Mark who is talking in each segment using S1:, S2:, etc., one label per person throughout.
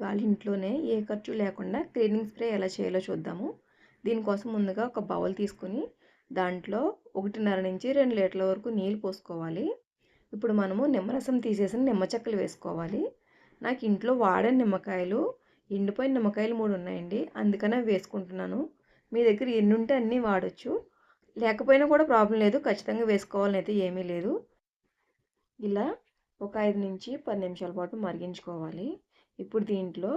S1: ఇవాళ ఇంట్లోనే ఏ ఖర్చు లేకుండా క్లీనింగ్ స్ప్రే ఎలా చేయాలో చూద్దాము. దీనికోసం ముందుగా ఒక బౌల్ తీసుకుని దాంట్లో 1.5 నుంచి 2 లీటర్ల వరకు నీళ్ళు పోసుకోవాలి. ఇప్పుడు మనము నిమ్మరసం తీసేసిన నిమ్మ చెక్కలు వేసుకోవాలి. నాకు ఇంట్లో వాడని నిమ్మకాయలు, ఎండిపోయిన నిమ్మకాయలు 3 ఉన్నాయండి, అందుకనే వేసుకుంటున్నాను. మీ దగ్గర ఎన్ని ఉంటే అన్నీ వాడచ్చు, లేకపోయినా కూడా ప్రాబ్లం లేదు, ఖచ్చితంగా వేసుకోవాలని అయితే ఏమీ లేదు. ఇలా ఒక 5 నుంచి 10 నిమిషాల పాటు మరిగించుకోవాలి. ఇప్పుడు దీంట్లో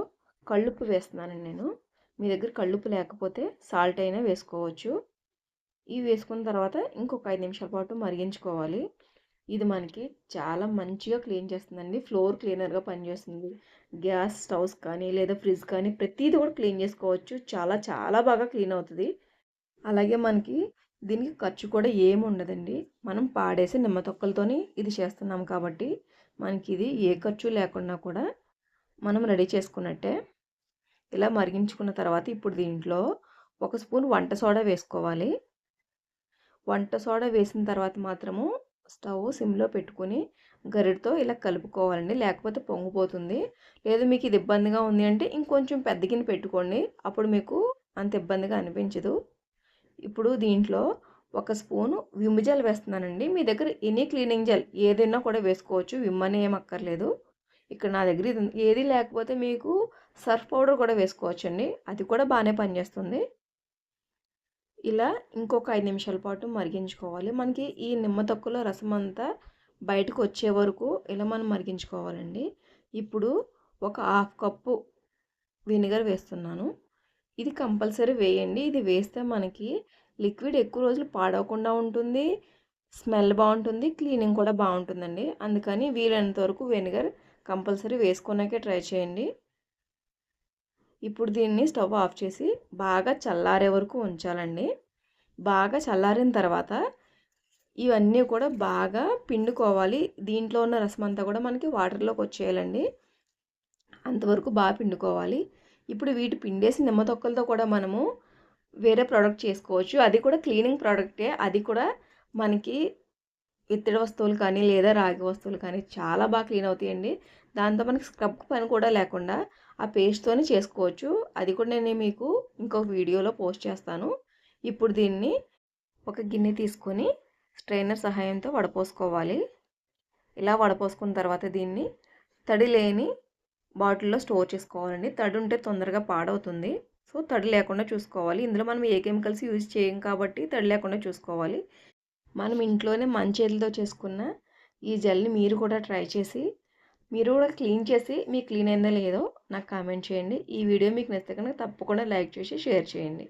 S1: కళ్ళుప్పు వేస్తున్నానండి నేను. మీ దగ్గర కళ్ళుప్పు లేకపోతే సాల్ట్ అయినా వేసుకోవచ్చు. ఇవి వేసుకున్న తర్వాత ఇంకొక 5 నిమిషాల పాటు మరిగించుకోవాలి. ఇది మనకి చాలా మంచిగా క్లీన్ చేస్తుందండి. ఫ్లోర్ క్లీనర్గా పనిచేస్తుంది. గ్యాస్ స్టవ్స్ కానీ లేదా ఫ్రిడ్జ్ కానీ ప్రతిదీ కూడా క్లీన్ చేసుకోవచ్చు. చాలా చాలా బాగా క్లీన్ అవుతుంది. అలాగే మనకి దీనికి ఖర్చు కూడా ఏమి ఉండదండి. మనం పాడేసి నిమ్మ తొక్కలతోని ఇది చేస్తున్నాం కాబట్టి మనకి ఇది ఏ ఖర్చు లేకుండా కూడా మనం రెడీ చేసుకున్నట్టే. ఇలా మరిగించుకున్న తర్వాత ఇప్పుడు దీంట్లో 1 స్పూన్ వంట సోడా వేసుకోవాలి. వంట సోడా వేసిన తర్వాత మాత్రము స్టవ్ సిమ్లో పెట్టుకుని గరిటతో ఇలా కలుపుకోవాలండి, లేకపోతే పొంగిపోతుంది. లేదు మీకు ఇది ఇబ్బందిగా ఉంది అంటే ఇంకొంచెం పెద్ద గిన్నె పెట్టుకోండి, అప్పుడు మీకు అంత ఇబ్బందిగా అనిపించదు. ఇప్పుడు దీంట్లో 1 స్పూను విమ్ జెల్ వేస్తున్నానండి. మీ దగ్గర ఎనీ క్లీనింగ్ జెల్ ఏదైనా కూడా వేసుకోవచ్చు, విమ్ అని ఏం అక్కర్లేదు. ఇక్కడ నా దగ్గర ఇది ఏది లేకపోతే మీకు సర్ఫ్ పౌడర్ కూడా వేసుకోవచ్చండి, అది కూడా బాగానే పనిచేస్తుంది. ఇలా ఇంకొక 5 నిమిషాల పాటు మరిగించుకోవాలి. మనకి ఈ నిమ్మ తొక్కలో రసం అంతా బయటకు వచ్చే వరకు ఇలా మనం మరిగించుకోవాలండి. ఇప్పుడు ఒక 1/2 కప్పు వెనిగర్ వేస్తున్నాను. ఇది కంపల్సరీ వేయండి. ఇది వేస్తే మనకి లిక్విడ్ ఎక్కువ రోజులు పాడవకుండా ఉంటుంది, స్మెల్ బాగుంటుంది, క్లీనింగ్ కూడా బాగుంటుందండి. అందుకని వీలైనంత వరకు వెనిగర్ కంపల్సరీ వేసుకున్నాకే ట్రై చేయండి. ఇప్పుడు దీన్ని స్టవ్ ఆఫ్ చేసి బాగా చల్లారే వరకు ఉంచాలండి. బాగా చల్లారిన తర్వాత ఇవన్నీ కూడా బాగా పిండుకోవాలి. దీంట్లో ఉన్న రసం అంతా కూడా మనకి వాటర్లోకి వచ్చేయాలండి, అంతవరకు బాగా పిండుకోవాలి. ఇప్పుడు వీటి పిండేసి నిమ్మ తొక్కలతో కూడా మనము వేరే ప్రోడక్ట్ చేసుకోవచ్చు. అది కూడా క్లీనింగ్ ప్రోడక్టే. అది కూడా మనకి ఇత్తడి వస్తువులు కానీ లేదా రాగి వస్తువులు కానీ చాలా బాగా క్లీన్ అవుతాయండి. దాంతో మనకి స్క్రబ్ పని కూడా లేకుండా ఆ పేస్ట్తోనే చేసుకోవచ్చు. అది కూడా నేను మీకు ఇంకొక వీడియోలో పోస్ట్ చేస్తాను. ఇప్పుడు దీన్ని ఒక గిన్నె తీసుకొని స్ట్రైనర్ సహాయంతో వడపోసుకోవాలి. ఇలా వడపోసుకున్న తర్వాత దీన్ని తడి లేని బాటిల్లో స్టోర్ చేసుకోవాలండి. తడి ఉంటే తొందరగా పాడవుతుంది, సో తడి లేకుండా చూసుకోవాలి. ఇందులో మనం ఏ కెమికల్స్ యూజ్ చేయం కాబట్టి తడి లేకుండా చూసుకోవాలి. మనం ఇంట్లోనే మన చేతులతో చేసుకున్న ఈ జెల్ని మీరు కూడా ట్రై చేసి మీరు కూడా క్లీన్ చేసి మీకు క్లీన్ అయిందో లేదో నాకు కామెంట్ చేయండి. ఈ వీడియో మీకు నచ్చితే కనుక తప్పకుండా లైక్ చేసి షేర్ చేయండి.